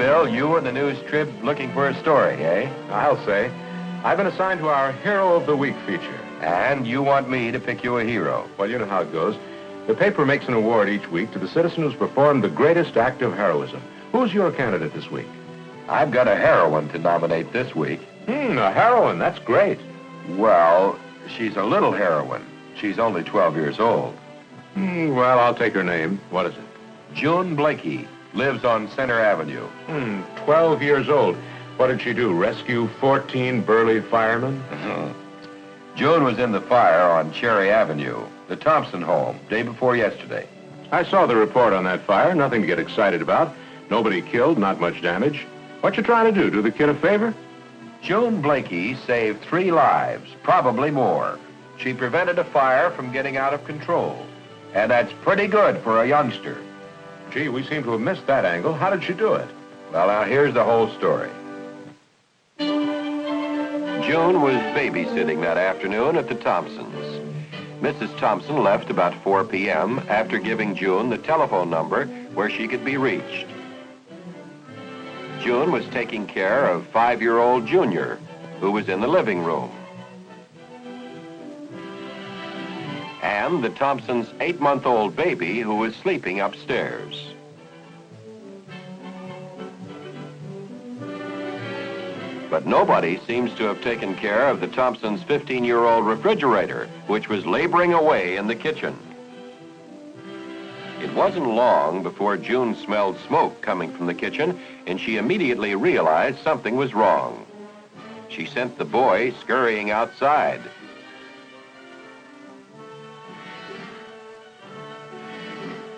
Bill, you and the news trib looking for a story, eh? I'll say. I've been assigned to our Hero of the Week feature. And you want me to pick you a hero. Well, you know how it goes. The paper makes an award each week to the citizen who's performed the greatest act of heroism. Who's your candidate this week? I've got a heroine to nominate this week. A heroine. That's great. Well, she's a little heroine. She's only 12 years old. Well, I'll take her name. What is it? June Blakey. Lives on Center Avenue. 12 years old. What did she do, rescue 14 burly firemen? June was in the fire on Cherry Avenue, the Thompson home, day before yesterday. I saw the report on that fire. Nothing to get excited about. Nobody killed, not much damage. What you trying to do? Do the kid a favor? June Blakey saved 3 lives, probably more. She prevented a fire from getting out of control. And that's pretty good for a youngster. Gee, we seem to have missed that angle. How did she do it? Well, now, here's the whole story. June was babysitting that afternoon at the Thompsons. Mrs. Thompson left about 4 p.m. after giving June the telephone number where she could be reached. June was taking care of 5-year-old Junior, who was in the living room. And the Thompsons' 8-month-old baby, who was sleeping upstairs. But nobody seems to have taken care of the Thompsons' 15-year-old refrigerator, which was laboring away in the kitchen. It wasn't long before June smelled smoke coming from the kitchen, and she immediately realized something was wrong. She sent the boy scurrying outside.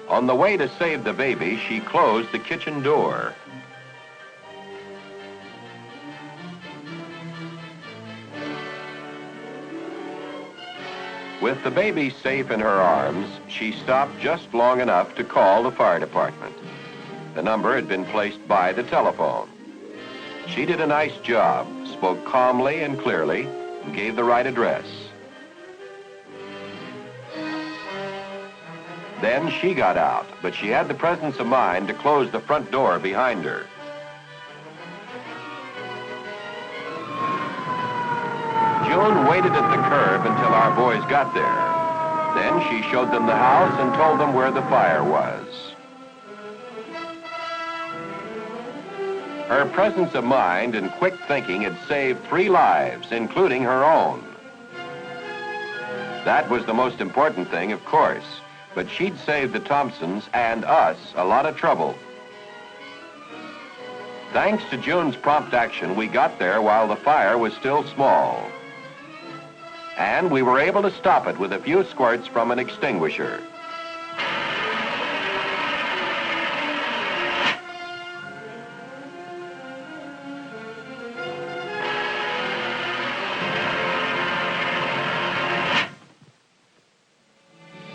On the way to save the baby, she closed the kitchen door. With the baby safe in her arms, she stopped just long enough to call the fire department. The number had been placed by the telephone. She did a nice job, spoke calmly and clearly, and gave the right address. Then she got out, but she had the presence of mind to close the front door behind her. June waited at the curb until our boys got there. Then she showed them the house and told them where the fire was. Her presence of mind and quick thinking had saved 3 lives, including her own. That was the most important thing, of course. But she'd saved the Thompsons and us a lot of trouble. Thanks to June's prompt action, we got there while the fire was still small. And we were able to stop it with a few squirts from an extinguisher.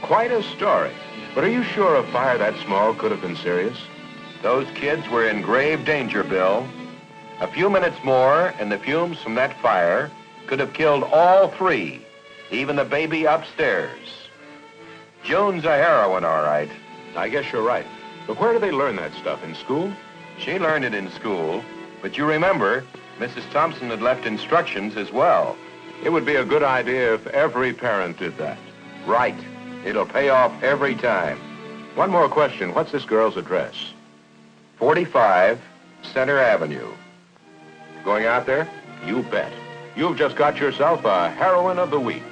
Quite a story. But are you sure a fire that small could have been serious? Those kids were in grave danger, Bill. A few minutes more, and the fumes from that fire could have killed all 3, even the baby upstairs. June's a heroine, all right. I guess you're right. But where do they learn that stuff? In school? She learned it in school, but you remember, Mrs. Thompson had left instructions as well. It would be a good idea if every parent did that. Right. It'll pay off every time. One more question. What's this girl's address? 45 Center Avenue. Going out there? You bet. You've just got yourself a heroine of the week.